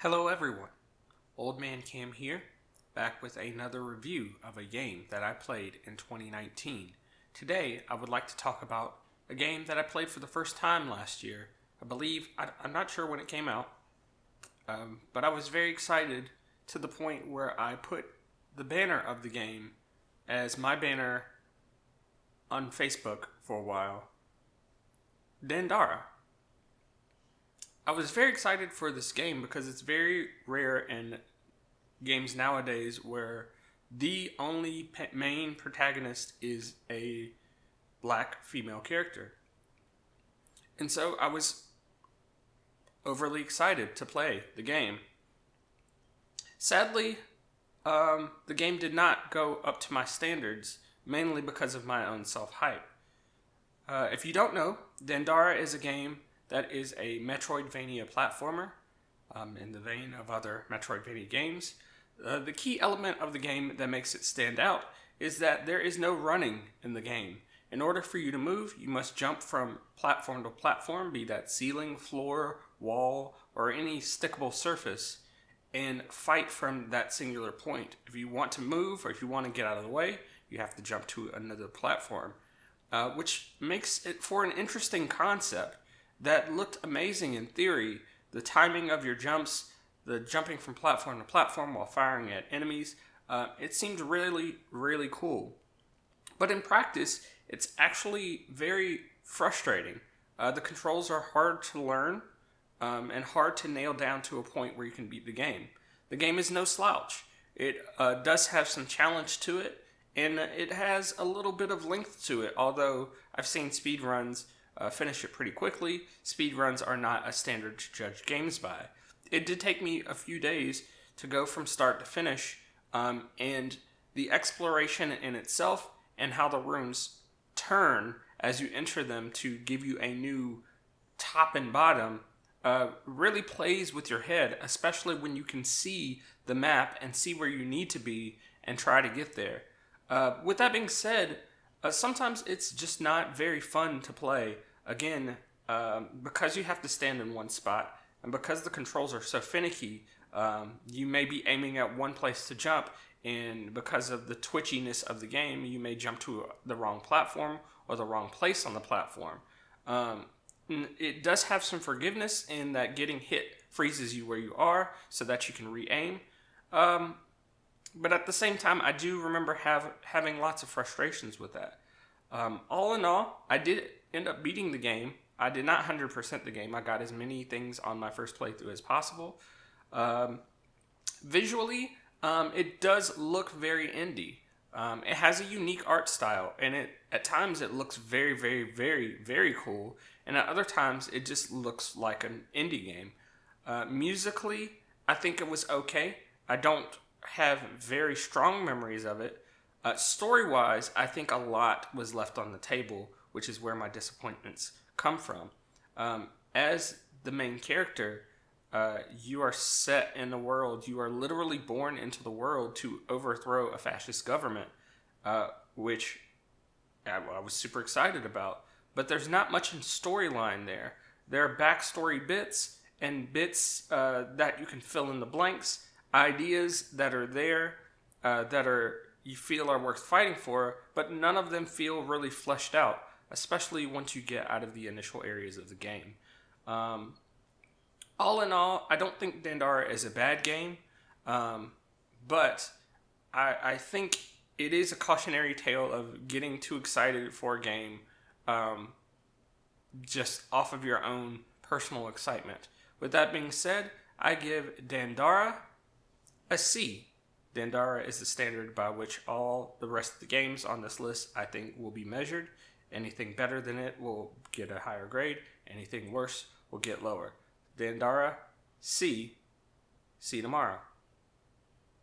Hello everyone, Old Man Cam here, back with another review of a game that I played in 2019. Today I would like to talk about a game that I played for the first time last year. I'm not sure when it came out, but I was very excited to the point where I put the banner of the game as my banner on Facebook for a while. Dandara. I was very excited for this game because it's very rare in games nowadays where the only main protagonist is a black female character. And so I was overly excited to play the game. Sadly, the game did not go up to my standards, mainly because of my own self-hype. If you don't know, Dandara is a game that is a Metroidvania platformer, in the vein of other Metroidvania games. The key element of the game that makes it stand out is that there is no running in the game. In order for you to move, you must jump from platform to platform, be that ceiling, floor, wall, or any stickable surface, and fight from that singular point. If you want to move or if you want to get out of the way, you have to jump to another platform, which makes it for an interesting concept that looked amazing in theory. The timing of your jumps, the jumping from platform to platform while firing at enemies, it seemed really, really cool. But in practice, it's actually very frustrating. The controls are hard to learn and hard to nail down to a point where you can beat the game. The game is no slouch. It does have some challenge to it, and it has a little bit of length to it, although I've seen speedruns finish it pretty quickly. Speedruns are not a standard to judge games by. It did take me a few days to go from start to finish, and the exploration in itself and how the rooms turn as you enter them to give you a new top and bottom really plays with your head, especially when you can see the map and see where you need to be and try to get there. With that being said, sometimes it's just not very fun to play. Again, because you have to stand in one spot, and because the controls are so finicky, you may be aiming at one place to jump, and because of the twitchiness of the game, you may jump to the wrong platform or the wrong place on the platform. It does have some forgiveness in that getting hit freezes you where you are so that you can re-aim. But at the same time, I do remember having lots of frustrations with that. All in all, I did end up beating the game. I did not 100% the game. I got as many things on my first playthrough as possible. Visually, it does look very indie. It has a unique art style, and at times it looks very, very, very, very cool, and at other times it just looks like an indie game. Musically, I think it was okay. I don't have very strong memories of it. Story-wise, I think a lot was left on the table, which is where my disappointments come from. As the main character, you are set in the world. You are literally born into the world to overthrow a fascist government, which I was super excited about. But there's not much in storyline there. There are backstory bits and bits that you can fill in the blanks, ideas that are there that you feel are worth fighting for, but none of them feel really fleshed out, especially once you get out of the initial areas of the game. All in all, I don't think Dandara is a bad game, but I think it is a cautionary tale of getting too excited for a game just off of your own personal excitement. With that being said, I give Dandara a C. Dandara is the standard by which all the rest of the games on this list, I think, will be measured. Anything better than it will get a higher grade. Anything worse will get lower. Dandara, C. See you tomorrow.